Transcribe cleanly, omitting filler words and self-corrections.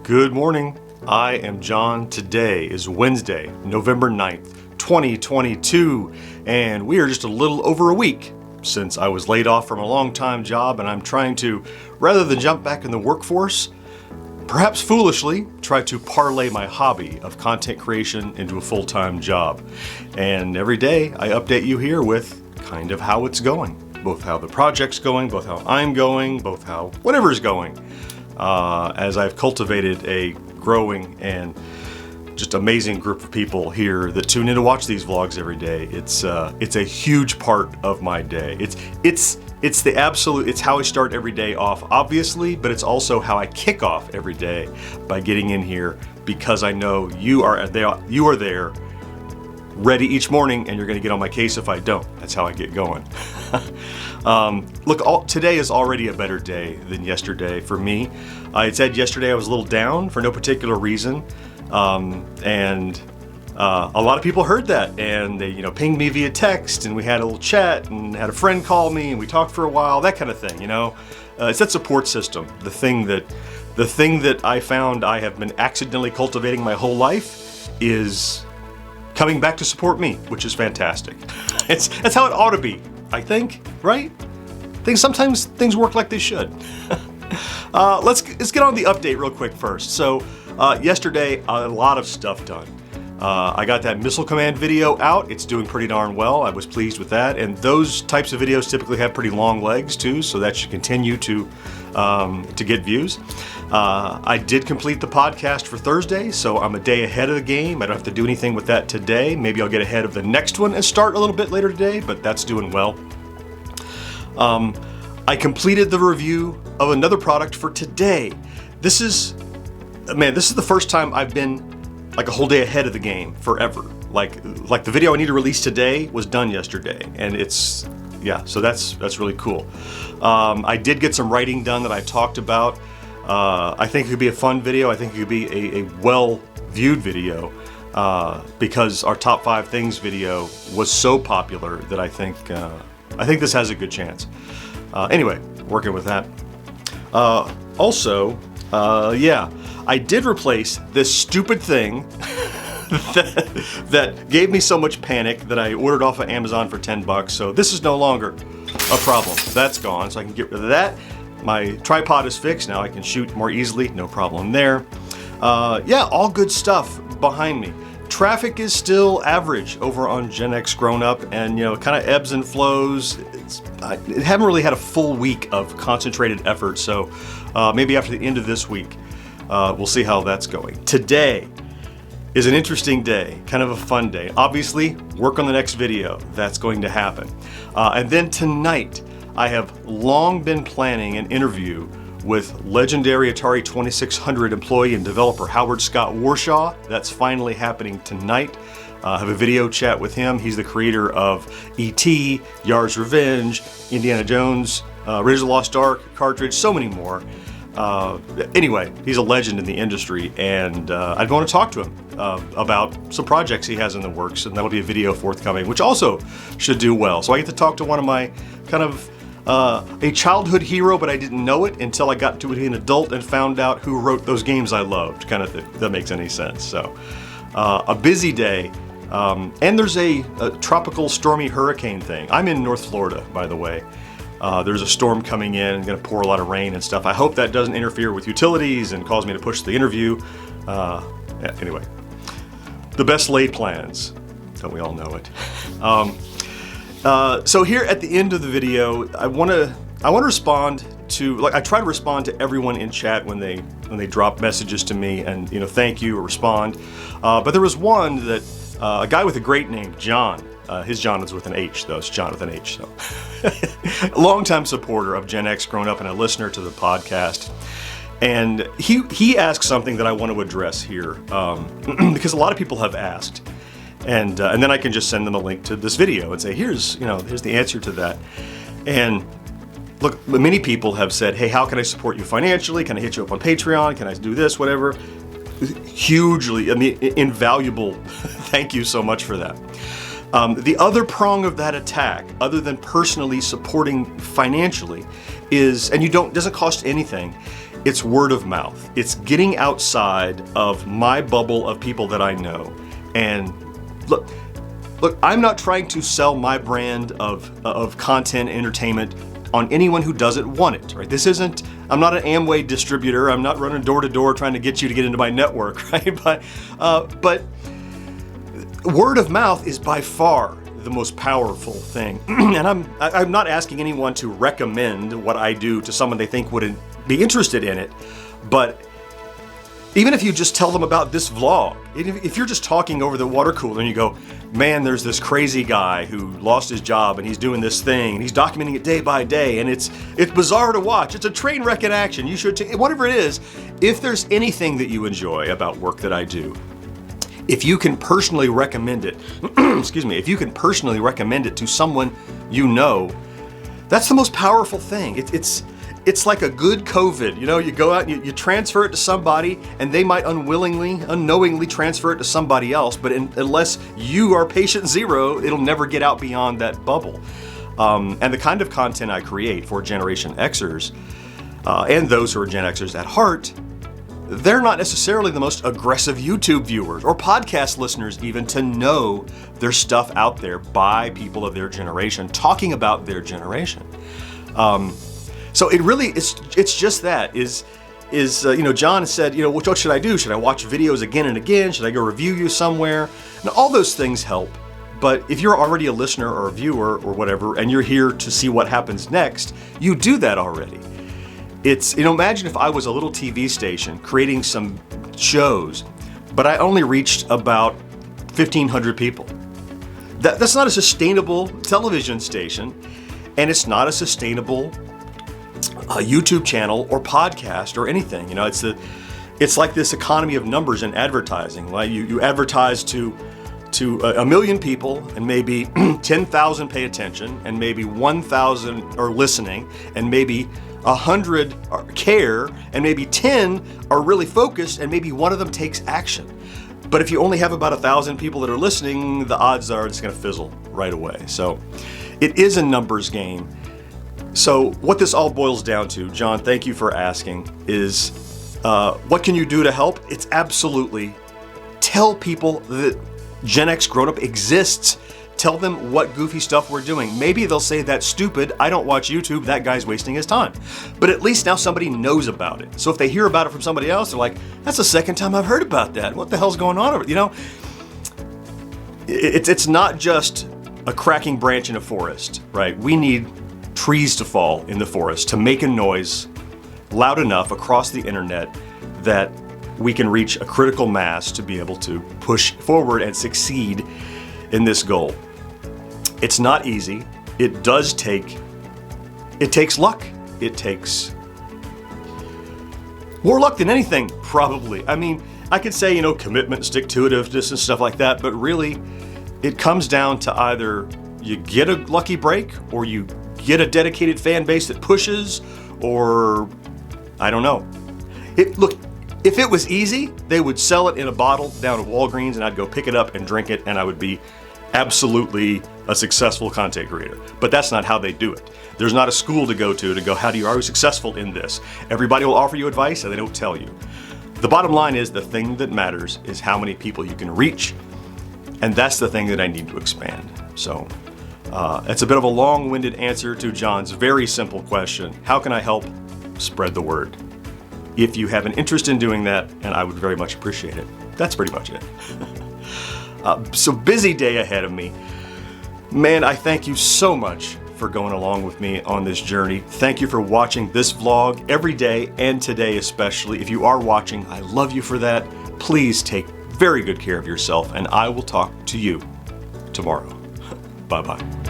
Good morning. I am John. Today is Wednesday, November 9th, 2022, and we are just a little over a week since I was laid off from a long-time job, and I'm trying to, rather than jump back in the workforce, perhaps foolishly, try to parlay my hobby of content creation into a full-time job. And every day I update you here with kind of how it's going, both how the project's going, both how I'm going, both how whatever's going. As I've cultivated a growing and just amazing group of people here that tune in to watch these vlogs every day. It's a huge part of my day. It's how I start every day off, obviously, but it's also how I kick off every day by getting in here, because I know you are there ready each morning, and you're going to get on my case if I don't. That's how I get going. Look, today is already a better day than yesterday for me. I had said yesterday I was a little down for no particular reason, and a lot of people heard that, and they pinged me via text, and we had a little chat, and had a friend call me, and we talked for a while, that kind of thing. It's that support system, the thing that I found I have been accidentally cultivating my whole life is coming back to support me, which is fantastic. That's how it ought to be, I think, right? Sometimes things work like they should. Let's get on the update real quick first. So yesterday, a lot of stuff done. I got that missile command video out. It's doing pretty darn well. I was pleased with that. And those types of videos typically have pretty long legs too, so that should continue to get views. I did complete the podcast for Thursday, so I'm a day ahead of the game. I don't have to do anything with that today. Maybe I'll get ahead of the next one and start a little bit later today, but that's doing well. I completed the review of another product for today. This is the first time I've been like a whole day ahead of the game forever. Like the video I need to release today was done yesterday, and so that's really cool. I did get some writing done that I talked about. I think it could be a fun video. I think it could be a well-viewed video because our top 5 things video was so popular that I think this has a good chance. Anyway, working with that. I did replace this stupid thing that gave me so much panic that I ordered off of Amazon for $10. So this is no longer a problem. That's gone, so I can get rid of that. My tripod is fixed now. I can shoot more easily, no problem there. All good stuff behind me. Traffic is still average over on GenXGrownUp, and kind of ebbs and flows. I haven't really had a full week of concentrated effort, so maybe after the end of this week, we'll see how that's going. Today is an interesting day, kind of a fun day. Obviously, work on the next video. That's going to happen. And then tonight, I have long been planning an interview with legendary Atari 2600 employee and developer Howard Scott Warshaw. That's finally happening tonight. I have a video chat with him. He's the creator of E.T., Yar's Revenge, Indiana Jones, Raiders of the Lost Ark cartridge, so many more. Anyway, he's a legend in the industry, and I'd want to talk to him about some projects he has in the works, and that'll be a video forthcoming, which also should do well. So I get to talk to one of my kind of a childhood hero, but I didn't know it until I got to be an adult and found out who wrote those games I loved, kind of thing, if that makes any sense. So a busy day, and there's a tropical stormy hurricane thing. I'm in North Florida, by the way. There's a storm coming in, going to pour a lot of rain and stuff. I hope that doesn't interfere with utilities and cause me to push the interview. Anyway, the best laid plans. Don't we all know it? So here at the end of the video, I want to respond to, I try to respond to everyone in chat when they drop messages to me and thank you or respond. But there was one that a guy with a great name, John. His John is with an H, though. It's John with an H. So, a longtime supporter of GenXGrownUp and a listener to the podcast. And he asked something that I want to address here because a lot of people have asked. And then I can just send them a link to this video and say, here's the answer to that. And look, many people have said, hey, how can I support you financially? Can I hit you up on Patreon? Can I do this, whatever? Hugely, invaluable. Thank you so much for that. The other prong of that attack, other than personally supporting financially, is, and doesn't cost anything, it's word of mouth. It's getting outside of my bubble of people that I know. And look, I'm not trying to sell my brand of content entertainment on anyone who doesn't want it, right? I'm not an Amway distributor. I'm not running door to door trying to get you to get into my network, right? But word of mouth is by far the most powerful thing. And I'm not asking anyone to recommend what I do to someone they think wouldn't be interested in it. But even if you just tell them about this vlog, if you're just talking over the water cooler and you go, man, there's this crazy guy who lost his job and he's doing this thing and he's documenting it day by day and it's bizarre to watch. It's a train wreck in action. You should whatever it is, if there's anything that you enjoy about work that I do, if you can personally recommend it, excuse me, if you can personally recommend it to someone you know, that's the most powerful thing. It's like a good COVID. You know, you go out and you transfer it to somebody and they might unknowingly transfer it to somebody else, but unless you are patient zero, it'll never get out beyond that bubble. And the kind of content I create for Generation Xers and those who are Gen Xers at heart, they're not necessarily the most aggressive YouTube viewers or podcast listeners even to know there's stuff out there by people of their generation talking about their generation. So it really, it's just that John said, what should I do? Should I watch videos again and again? Should I go review you somewhere? Now, all those things help. But if you're already a listener or a viewer or whatever, and you're here to see what happens next, you do that already. Imagine if I was a little TV station creating some shows, but I only reached about 1,500 people. That's not a sustainable television station, and it's not a sustainable YouTube channel or podcast or anything. It's like this economy of numbers in advertising. Like you advertise to 1 million people, and maybe 10,000 pay attention, and maybe 1,000 are listening, and maybe 100 care, and maybe 10 are really focused, and maybe one of them takes action. But if you only have about 1,000 people that are listening, the odds are it's going to fizzle right away. So it is a numbers game. So what this all boils down to, John, thank you for asking, is what can you do to help? It's absolutely tell people that GenXGrownUp exists. Tell them what goofy stuff we're doing. Maybe they'll say, that's stupid, I don't watch YouTube, that guy's wasting his time. But at least now somebody knows about it. So if they hear about it from somebody else, they're like, that's the second time I've heard about that. What the hell's going on over there? It's not just a cracking branch in a forest, right? We need trees to fall in the forest to make a noise loud enough across the internet that we can reach a critical mass to be able to push forward and succeed in this goal. It's not easy. It takes luck. It takes more luck than anything, probably. I mean, I could say, commitment, stick-to-itiveness and stuff like that, but really it comes down to either you get a lucky break or you get a dedicated fan base that pushes, or I don't know. Look, if it was easy, they would sell it in a bottle down at Walgreens and I'd go pick it up and drink it and I would be absolutely a successful content creator. But that's not how they do it. There's not a school to go, how do you are you successful in this? Everybody will offer you advice and they don't tell you. The bottom line is the thing that matters is how many people you can reach, and that's the thing that I need to expand. So it's a bit of a long-winded answer to John's very simple question. How can I help spread the word? If you have an interest in doing that, and I would very much appreciate it. That's pretty much it. So busy day ahead of me. Man, I thank you so much for going along with me on this journey. Thank you for watching this vlog every day, and today especially. If you are watching, I love you for that. Please take very good care of yourself, and I will talk to you tomorrow. Bye-bye.